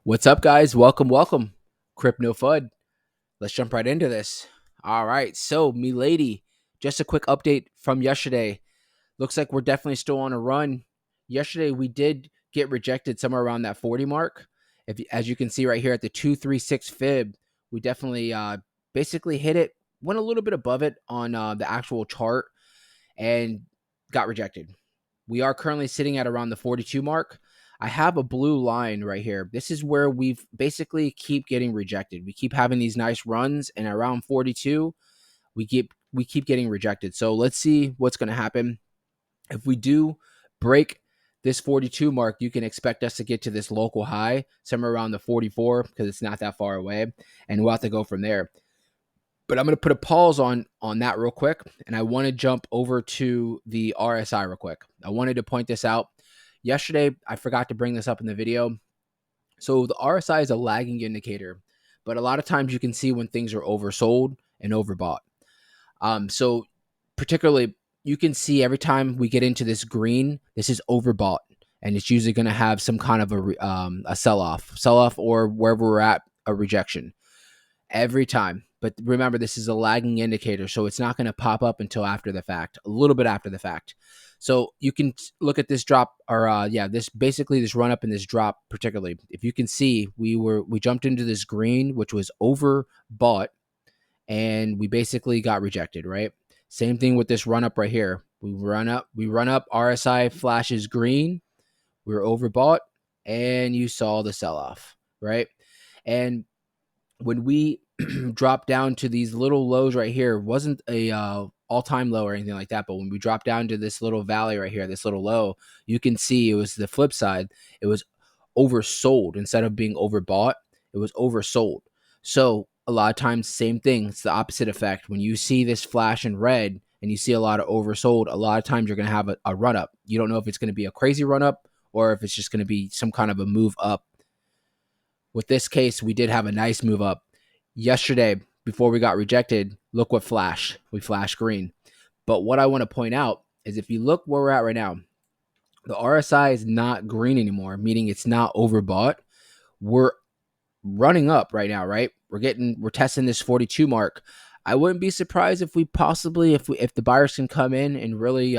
What's up, guys? Welcome. Crypto Fud. Let's jump right into this. All right. So, Milady, just a quick update from yesterday. Looks like we're definitely still on a run. Yesterday, we did get rejected somewhere around that 40 mark. As you can see right here at the 236 fib, we definitely basically hit it, went a little bit above it on the actual chart, and got rejected. We are currently sitting at around the 42 mark. I have a blue line right here. This is where we've basically keep getting rejected. We keep having these nice runs, and around 42, we keep getting rejected. So let's see what's going to happen. If we do break this 42 mark, you can expect us to get to this local high somewhere around the 44 because it's not that far away, and we'll have to go from there. But I'm going to put a pause on that real quick, and I want to jump over to the RSI real quick. I wanted to point this out. Yesterday, I forgot to bring this up in the video. So the RSI is a lagging indicator, but a lot of times you can see when things are oversold and overbought. So particularly, you can see every time we get into this green, this is overbought, and it's usually going to have some kind of a sell off, or wherever we're at, a rejection every time. But remember, this is a lagging indicator, so it's not going to pop up until after the fact, a little bit after the fact. So you can look at this drop, or this basically this run up and this drop, particularly. If you can see, we jumped into this green, which was overbought, and we basically got rejected, right? Same thing with this run up right here. We run up, RSI flashes green, we were overbought, and you saw the sell off, right? And when we dropped down to these little lows right here, wasn't a all-time low or anything like that, but when we dropped down to this little valley right here, this little low, you can see it was the flip side. It was oversold. Instead of being overbought, it was oversold. So a lot of times, same thing. It's the opposite effect. When you see this flash in red and you see a lot of oversold, a lot of times you're going to have a run up. You don't know if it's going to be a crazy run up or if it's just going to be some kind of a move up. With this case, we did have a nice move up. Yesterday, before we got rejected, look what flashed. We flashed green. But what I want to point out is if you look where we're at right now, the RSI is not green anymore, meaning it's not overbought. We're running up right now, right? We're testing this 42 mark. I wouldn't be surprised if we possibly, if the buyers can come in and really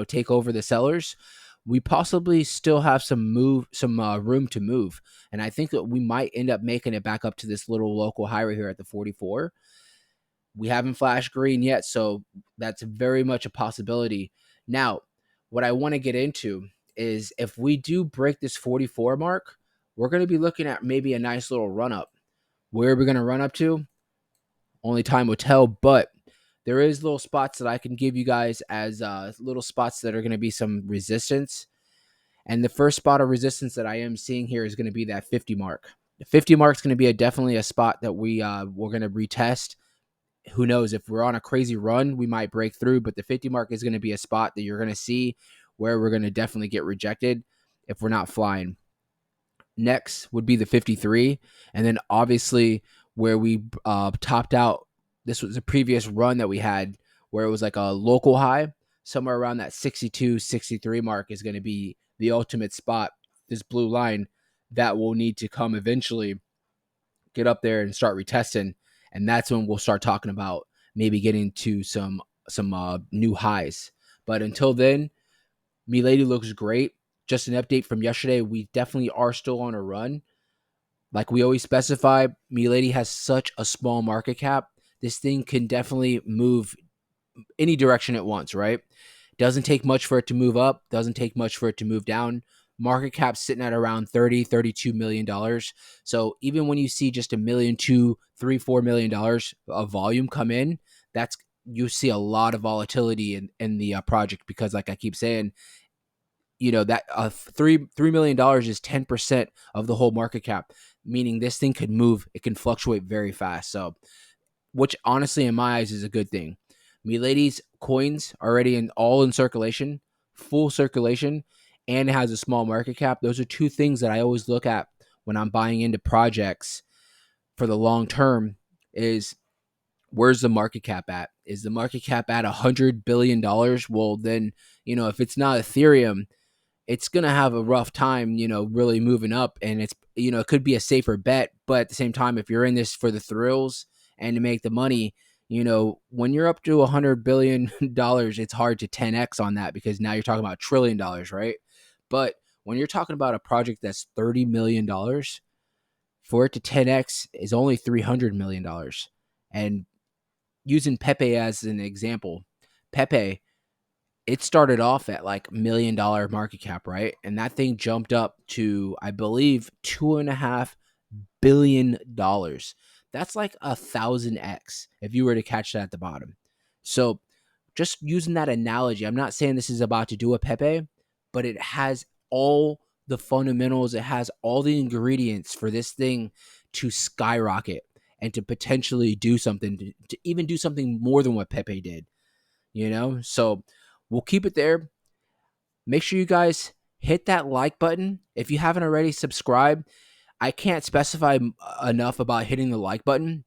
take over the sellers, we possibly still have some room to move. And I think that we might end up making it back up to this little local high right here at the 44. We haven't flashed green yet, so that's very much a possibility. Now, what I want to get into is if we do break this 44 mark, we're going to be looking at maybe a nice little run up. Where are we going to run up to? Only time will tell, but there is little spots that I can give you guys as little spots that are going to be some resistance. And the first spot of resistance that I am seeing here is going to be that 50 mark. The 50 mark is going to be definitely a spot that we're going to retest. Who knows, if we're on a crazy run, we might break through, but the 50 mark is going to be a spot that you're going to see where we're going to definitely get rejected if we're not flying. Next would be the 53, and then obviously where we topped out. This was a previous run that we had where it was like a local high. Somewhere around that 62, 63 mark is going to be the ultimate spot. This blue line that will need to come eventually, get up there and start retesting, and that's when we'll start talking about maybe getting to some new highs. But until then, Milady looks great. Just an update from yesterday. We definitely are still on a run. Like we always specify, Milady has such a small market cap. This thing can definitely move any direction it wants, right? Doesn't take much for it to move up, doesn't take much for it to move down. Market cap sitting at around 30, $32 million. So even when you see just a million, two, $3, $4 million of volume come in, that's you see a lot of volatility in the project because, like I keep saying, that $3 million is 10% of the whole market cap, meaning this thing could move. It can fluctuate very fast. So, which honestly, in my eyes, is a good thing. Milady's coins already in circulation, full circulation, and it has a small market cap. Those are two things that I always look at when I'm buying into projects for the long term. Is where's the market cap at? Is the market cap at $100 billion? Well, then if it's not Ethereum, it's going to have a rough time, really moving up. And it could be a safer bet. But at the same time, if you're in this for the thrills and to make the money, when you're up to $100 billion, it's hard to 10x on that, because now you're talking about $1 trillion, right? But when you're talking about a project that's $30 million, for it to 10x is only $300 million. And using Pepe as an example, Pepe, it started off at like $1 million market cap, right? And that thing jumped up to, I believe, $2.5 billion. That's like 1,000x if you were to catch that at the bottom. So just using that analogy, I'm not saying this is about to do a Pepe, but it has all the fundamentals, it has all the ingredients for this thing to skyrocket and to potentially do something, to even do something more than what Pepe did. So we'll keep it there. Make sure you guys hit that like button. If you haven't already, subscribe. I can't specify enough about hitting the like button.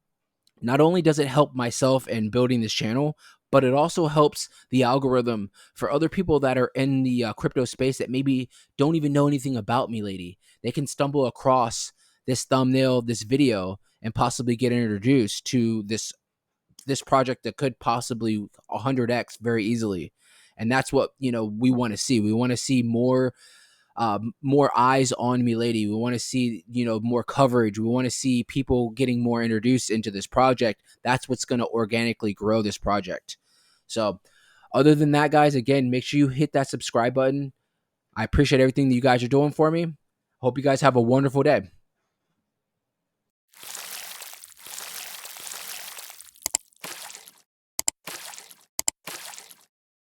Not only does it help myself in building this channel, but it also helps the algorithm for other people that are in the crypto space that maybe don't even know anything about Milady. They can stumble across this thumbnail, this video, and possibly get introduced to this project that could possibly 100x very easily. And that's what we want to see. We want to see more eyes on Milady. We want to see more coverage. We want to see people getting more introduced into this project. That's what's going to organically grow this project. So other than that, guys, again, make sure you hit that subscribe button. I appreciate everything that you guys are doing for me. Hope you guys have a wonderful day.